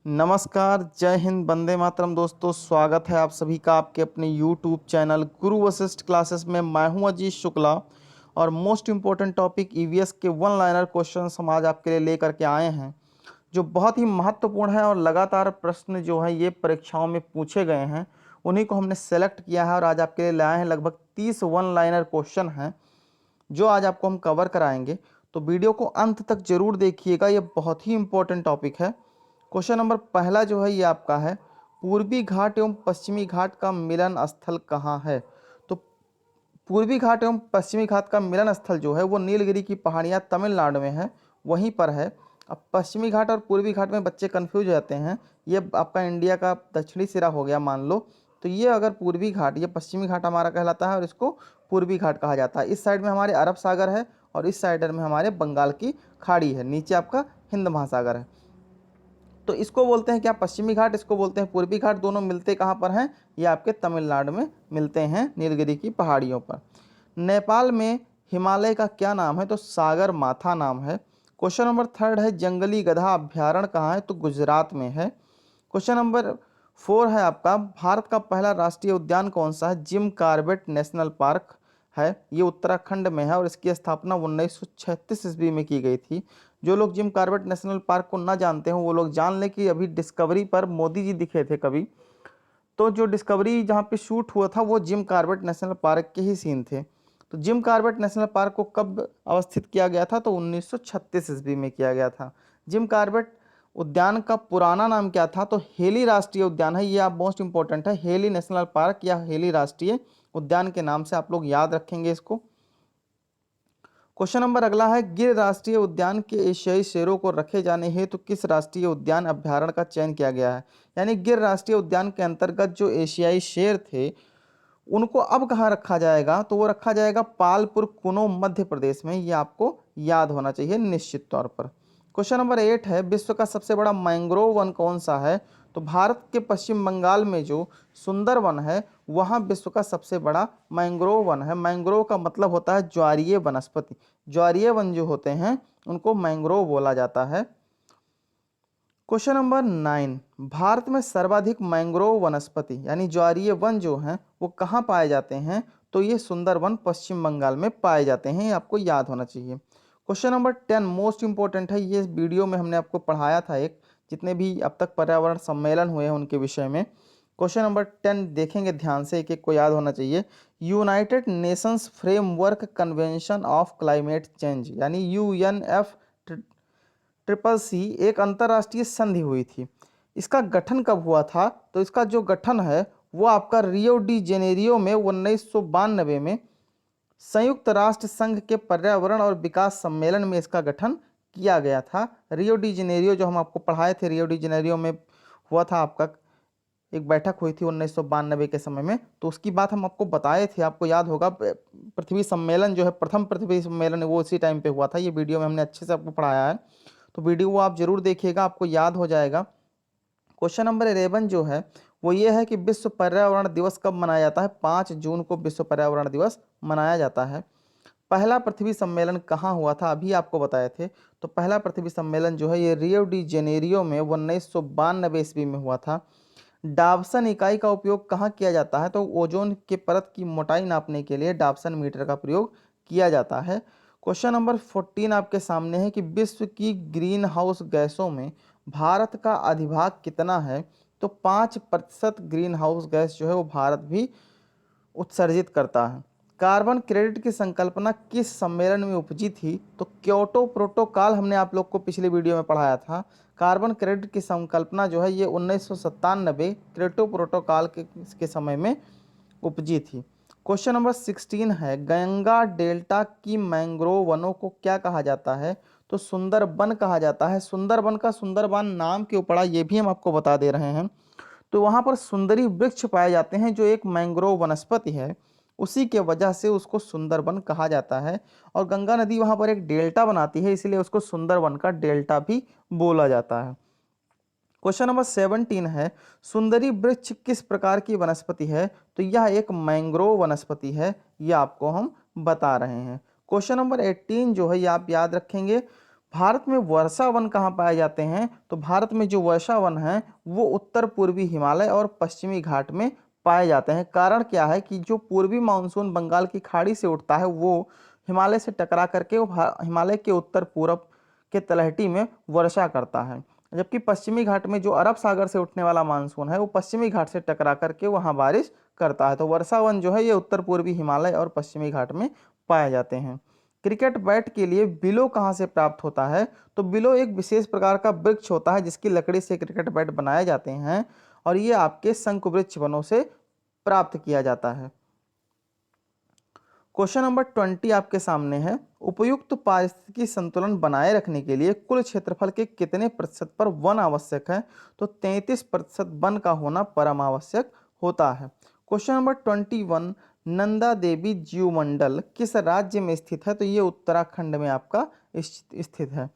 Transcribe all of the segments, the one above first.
नमस्कार, जय हिंद, वंदे मातरम। दोस्तों, स्वागत है आप सभी का आपके अपने यूट्यूब चैनल गुरु वशिष्ठ क्लासेस में। मैं हूं अजीत शुक्ला और मोस्ट इम्पोर्टेंट टॉपिक ईवीएस के वन लाइनर क्वेश्चन हम आज आपके लिए लेकर के आए हैं, जो बहुत ही महत्वपूर्ण है और लगातार प्रश्न जो है ये परीक्षाओं में पूछे गए हैं, उन्हीं को हमने सेलेक्ट किया है और आज आपके लिए लाए हैं। लगभग 30 वन लाइनर क्वेश्चन हैं जो आज आपको हम कवर कराएंगे, तो वीडियो को अंत तक जरूर देखिएगा, ये बहुत ही इंपॉर्टेंट टॉपिक है। क्वेश्चन नंबर पहला जो है ये आपका है, पूर्वी घाट एवं पश्चिमी घाट का मिलन स्थल कहाँ है? तो पूर्वी घाट एवं पश्चिमी घाट का मिलन स्थल जो है वो नीलगिरी की पहाड़ियाँ तमिलनाडु में है, वहीं पर है। अब पश्चिमी घाट और पूर्वी घाट में बच्चे कंफ्यूज हो जाते हैं, ये आपका इंडिया का दक्षिणी सिरा हो गया मान लो, तो ये अगर पूर्वी घाट, ये पश्चिमी घाट हमारा कहलाता है और इसको पूर्वी घाट कहा जाता है। इस साइड में हमारे अरब सागर है और इस साइड में हमारे बंगाल की खाड़ी है, नीचे आपका हिंद महासागर है। तो इसको बोलते हैं क्या? पश्चिमी घाट, इसको बोलते हैं पूर्वी घाट। दोनों मिलते कहाँ पर हैं? ये आपके तमिलनाडु में मिलते हैं, नीलगिरी की पहाड़ियों पर। नेपाल में हिमालय का क्या नाम है? तो सागर माथा नाम है। क्वेश्चन नंबर थर्ड है, जंगली गधा अभ्यारण्य कहाँ है? तो गुजरात में है। क्वेश्चन नंबर 4 है आपका, भारत का पहला राष्ट्रीय उद्यान कौन सा है? जिम कार्बेट नेशनल पार्क है, ये उत्तराखंड में है और इसकी स्थापना 1936 ईस्वी में की गई थी। जो लोग जिम कार्बेट नेशनल पार्क को ना जानते हो वो लोग जान लें कि अभी डिस्कवरी पर मोदी जी दिखे थे कभी, तो जो डिस्कवरी जहाँ पे शूट हुआ था वो जिम कार्बेट नेशनल पार्क के ही सीन थे। तो जिम कार्बेट नेशनल पार्क को कब अवस्थित किया गया था? तो 1936 ईस्वी में किया गया था। जिम कार्बेट उद्यान का पुराना नाम क्या था? तो हेली राष्ट्रीय उद्यान है, ये आप मोस्ट इंपॉर्टेंट है, हेली नेशनल पार्क या हेली राष्ट्रीय उद्यान के नाम से आप लोग याद रखेंगे इसको। क्वेश्चन नंबर अगला है, गिर राष्ट्रीय उद्यान के एशियाई शेरों को रखे जाने हेतु तो किस राष्ट्रीय उद्यान अभ्यारण्य का चयन किया गया है? यानी गिर राष्ट्रीय उद्यान के अंतर्गत जो एशियाई शेर थे उनको अब कहाँ रखा जाएगा? तो वो रखा जाएगा पालपुर कुनो मध्य प्रदेश में, ये आपको याद होना चाहिए निश्चित तौर पर। क्वेश्चन नंबर 8 है, विश्व का सबसे बड़ा मैंग्रोव वन कौन सा है? तो भारत के पश्चिम बंगाल में जो सुंदरवन है वहाँ विश्व का सबसे बड़ा मैंग्रोव वन है। मैंग्रोव का मतलब होता है ज्वारीय वनस्पति, ज्वारीय वन जो होते हैं उनको मैंग्रोव बोला जाता है। क्वेश्चन नंबर 9, भारत में सर्वाधिक मैंग्रोव वनस्पति यानी ज्वारीय वन जो हैं वो कहाँ पाए जाते हैं? तो ये सुंदरवन पश्चिम बंगाल में पाए जाते हैं, ये आपको याद होना चाहिए। क्वेश्चन नंबर 10 मोस्ट इंपॉर्टेंट है, ये वीडियो में हमने आपको पढ़ाया था एक, जितने भी अब तक पर्यावरण सम्मेलन हुए हैं उनके विषय में। क्वेश्चन नंबर 10 देखेंगे ध्यान से, एक एक को याद होना चाहिए। United Nations framework convention of climate change यानी यूएनएफ ट्रिपल सी एक अंतर्राष्ट्रीय संधि हुई थी, इसका गठन कब हुआ था? तो इसका जो गठन है वो आपका रियो डी जेनेरियो में 1992 में संयुक्त राष्ट्र संघ के पर्यावरण और विकास सम्मेलन में इसका गठन किया गया था। रियो डी जेनेरियो जो हम आपको पढ़ाए थे, रियो डी जेनेरियो में हुआ था आपका एक बैठक हुई थी 1992 के समय में, तो उसकी बात हम आपको बताए थे, आपको याद होगा। पृथ्वी सम्मेलन जो है, प्रथम पृथ्वी सम्मेलन वो उसी टाइम पे हुआ था, ये वीडियो में हमने अच्छे से आपको पढ़ाया है, तो वीडियो वो आप जरूर देखिएगा, आपको याद हो जाएगा। क्वेश्चन नंबर 11 जो है वो ये है कि विश्व पर्यावरण दिवस कब मनाया जाता है? 5 जून को विश्व पर्यावरण दिवस मनाया जाता है। पहला पृथ्वी सम्मेलन कहाँ हुआ था? अभी आपको बताए थे। तो पहला पृथ्वी सम्मेलन जो है ये रियो डी जेनेरियो में 1992 ईस्वी में हुआ था। डावसन इकाई का उपयोग कहाँ किया जाता है? तो ओजोन के परत की मोटाई नापने के लिए डावसन मीटर का प्रयोग किया जाता है। क्वेश्चन नंबर 14 आपके सामने है कि विश्व की ग्रीन हाउस गैसों में भारत का अधिभाग कितना है? तो 5% ग्रीन हाउस गैस जो है वो भारत भी उत्सर्जित करता है। कार्बन क्रेडिट की संकल्पना किस सम्मेलन में उपजी थी? तो क्योटो प्रोटोकॉल हमने आप लोग को पिछले वीडियो में पढ़ाया था। कार्बन क्रेडिट की संकल्पना जो है ये 1997 क्योटो प्रोटोकॉल के समय में उपजी थी। क्वेश्चन नंबर 16 है, गंगा डेल्टा की मैंग्रोव वनों को क्या कहा जाता है? तो सुंदरबन कहा जाता है। सुंदरबन का सुंदरबन नाम क्यों पड़ा ये भी हम आपको बता दे रहे हैं। तो वहाँ पर सुंदरी वृक्ष पाए जाते हैं जो एक मैंग्रोव वनस्पति है, उसी के वजह से उसको सुंदरबन कहा जाता है। और गंगा नदी वहाँ पर एक डेल्टा बनाती है, इसलिए उसको सुंदरबन का डेल्टा भी बोला जाता है। क्वेश्चन नंबर 17 है, सुंदरी वृक्ष किस प्रकार की वनस्पति है? तो यह एक मैंग्रोव वनस्पति है, यह आपको हम बता रहे हैं। क्वेश्चन नंबर 18 जो है ये आप याद रखेंगे, भारत में वर्षा वन कहाँ पाए जाते हैं? तो भारत में जो वर्षा वन है वो उत्तर पूर्वी हिमालय और पश्चिमी घाट में पाए जाते हैं। कारण क्या है कि जो पूर्वी मानसून बंगाल की खाड़ी से उठता है वो हिमालय से टकरा करके वो हिमालय के उत्तर पूरब के तलहटी में वर्षा करता है, जबकि पश्चिमी घाट में जो अरब सागर से उठने वाला मानसून है वो पश्चिमी घाट से टकरा करके वहाँ बारिश करता है। तो वर्षा वन जो है ये उत्तर पूर्वी हिमालय और पश्चिमी घाट में पाए जाते हैं। क्रिकेट बैट के लिए बिलो कहाँ से प्राप्त होता है? तो बिलो एक विशेष प्रकार का वृक्ष होता है जिसकी लकड़ी से क्रिकेट बैट बनाए जाते हैं और ये आपके शंकु वृक्ष वनों से प्राप्त किया जाता है। क्वेश्चन नंबर 20 आपके सामने है, उपयुक्त पारिस्थितिकी संतुलन बनाए रखने के लिए कुल क्षेत्रफल के कितने प्रतिशत पर वन आवश्यक है? तो 33% वन का होना परम आवश्यक होता है। क्वेश्चन नंबर 21, नंदा देवी जीवमंडल किस राज्य में स्थित है? तो ये उत्तराखंड में आपका स्थित है।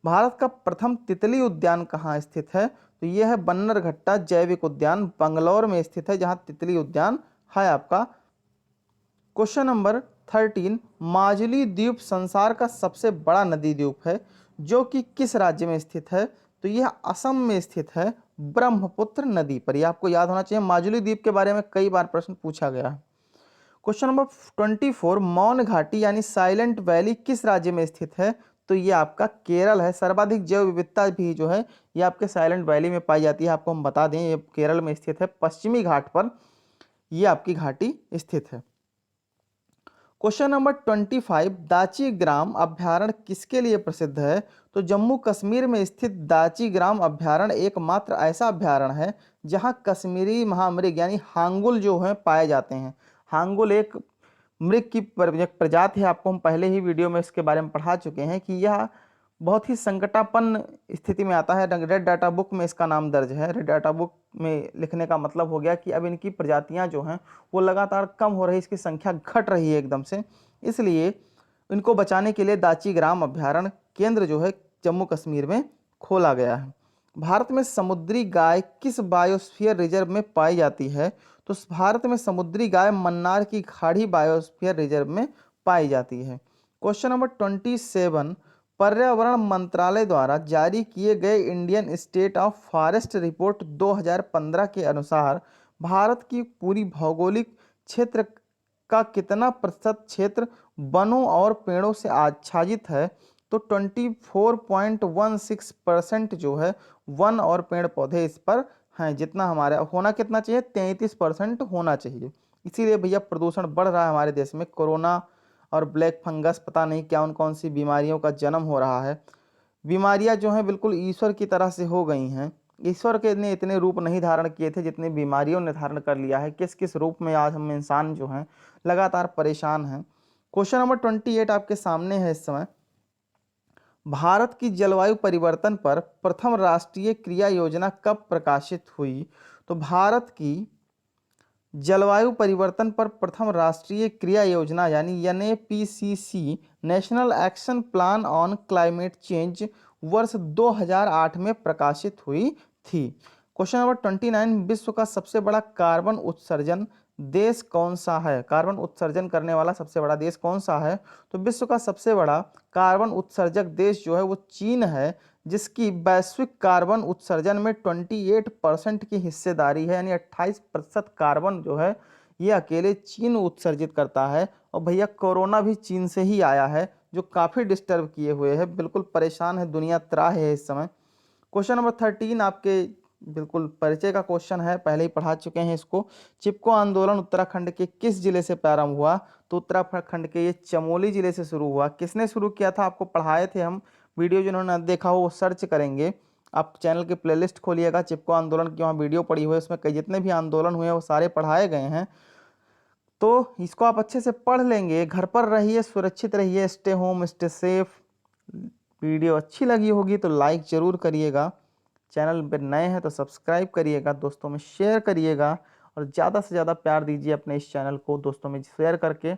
भारत का प्रथम तितली उद्यान कहाँ स्थित है? तो यह है बन्नरघट्टा जैविक उद्यान, बंगलौर में स्थित है, जहाँ तितली उद्यान है आपका। क्वेश्चन नंबर 13, माजुली द्वीप संसार का सबसे बड़ा नदी द्वीप है जो कि किस राज्य में स्थित है? तो यह असम में स्थित है, ब्रह्मपुत्र नदी पर। यह आपको याद होना चाहिए, माजुली द्वीप के बारे में कई बार प्रश्न पूछा गया है। क्वेश्चन नंबर 24, मौन घाटी यानी साइलेंट वैली किस राज्य में स्थित है? तो ये आपका केरल है। सर्वाधिक जैव विविधता भी जो है ये आपके साइलेंट वैली में पाई जाती है। आपको हम बता दें ये केरल में स्थित है, पश्चिमी घाट पर ये आपकी घाटी स्थित है। क्वेश्चन नंबर 25, दाची ग्राम अभ्यारण्य किसके लिए प्रसिद्ध है? तो जम्मू कश्मीर में स्थित दाची ग्राम अभ्यारण्य एकमात्र ऐसा अभ्यारण्य है जहां कश्मीरी महामृग यानी हांगुल जो है पाए जाते हैं। हांगुल एक मृग की प्रजाति है, आपको हम पहले ही वीडियो में इसके बारे में पढ़ा चुके हैं कि यह बहुत ही संकटापन्न स्थिति में आता है। रेड डाटा बुक में इसका नाम दर्ज है। रेड डाटा बुक में लिखने का मतलब हो गया कि अब इनकी प्रजातियां जो हैं वो लगातार कम हो रही, इसकी संख्या घट रही है एकदम से, इसलिए इनको बचाने के लिए दाची ग्राम अभ्यारण्य केंद्र जो है जम्मू कश्मीर में खोला गया है। भारत में समुद्री गाय किस बायोस्फीयर रिजर्व में पाई जाती है? तो भारत में समुद्री गाय मन्नार की खाड़ी बायोस्फीयर रिजर्व में पाई जाती है। क्वेश्चन नंबर 27, पर्यावरण मंत्रालय द्वारा जारी किए गए Indian state of forest report 2015 के अनुसार भारत की पूरी भौगोलिक क्षेत्र का कितना प्रतिशत क्षेत्र वनों और पेड़ों से आच्छादित है? तो 24.16% जो है वन और पेड़ पौधे इस पर हैं। जितना हमारे होना कितना चाहिए? 33% होना चाहिए। इसीलिए भैया प्रदूषण बढ़ रहा है हमारे देश में। कोरोना और ब्लैक फंगस, पता नहीं क्या कौन सी बीमारियों का जन्म हो रहा है। बीमारियां जो हैं बिल्कुल ईश्वर की तरह से हो गई हैं। ईश्वर के ने इतने रूप नहीं धारण किए थे जितने बीमारियों ने धारण कर लिया है। किस किस रूप में आज हम इंसान जो हैं लगातार परेशान हैं। क्वेश्चन नंबर 28 आपके सामने है इस समय, भारत की जलवायु परिवर्तन पर प्रथम राष्ट्रीय क्रिया योजना कब प्रकाशित हुई? तो भारत की जलवायु परिवर्तन पर प्रथम राष्ट्रीय क्रिया योजना यानी NAPCC national action plan on climate change वर्ष 2008 में प्रकाशित हुई थी। क्वेश्चन नंबर 29, विश्व का सबसे बड़ा कार्बन उत्सर्जन देश कौन सा है? कार्बन उत्सर्जन करने वाला सबसे बड़ा देश कौन सा है? तो विश्व का सबसे बड़ा कार्बन उत्सर्जक देश जो है वो चीन है, जिसकी वैश्विक कार्बन उत्सर्जन में 28% की हिस्सेदारी है, यानी 28% कार्बन जो है ये अकेले चीन उत्सर्जित करता है। और भैया कोरोना भी चीन से ही आया है जो काफ़ी डिस्टर्ब किए हुए है, बिल्कुल परेशान है, दुनिया त्राह है इस समय। क्वेश्चन नंबर 13 आपके बिल्कुल परिचय का क्वेश्चन है, पहले ही पढ़ा चुके हैं इसको। चिपको आंदोलन उत्तराखंड के किस जिले से प्रारंभ हुआ? तो उत्तराखंड के ये चमोली जिले से शुरू हुआ। किसने शुरू किया था? आपको पढ़ाए थे हम, वीडियो जिन्होंने न देखा हो वो सर्च करेंगे। आप चैनल की प्लेलिस्ट खोलिएगा, चिपको आंदोलन की वहाँ वीडियो पड़ी हुई है, उसमें कई जितने भी आंदोलन हुए वो सारे पढ़ाए गए हैं। तो इसको आप अच्छे से पढ़ लेंगे, घर पर रहिए, सुरक्षित रहिए, stay home stay safe. Video अच्छी लगी होगी तो लाइक ज़रूर करिएगा, चैनल पर नए हैं तो सब्सक्राइब करिएगा, दोस्तों में शेयर करिएगा और ज़्यादा से ज़्यादा प्यार दीजिए अपने इस चैनल को। दोस्तों में शेयर करके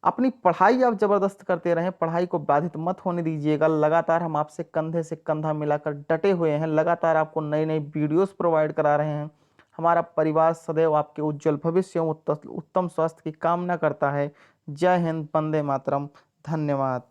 अपनी पढ़ाई आप ज़बरदस्त करते रहें, पढ़ाई को बाधित मत होने दीजिएगा। लगातार हम आपसे कंधे से कंधा मिलाकर डटे हुए हैं, लगातार आपको नई नई वीडियोस प्रोवाइड करा रहे हैं। हमारा परिवार सदैव आपके उज्जवल भविष्य एवं उत्तम स्वास्थ्य की कामना करता है। जय हिंद, वंदे मातरम, धन्यवाद।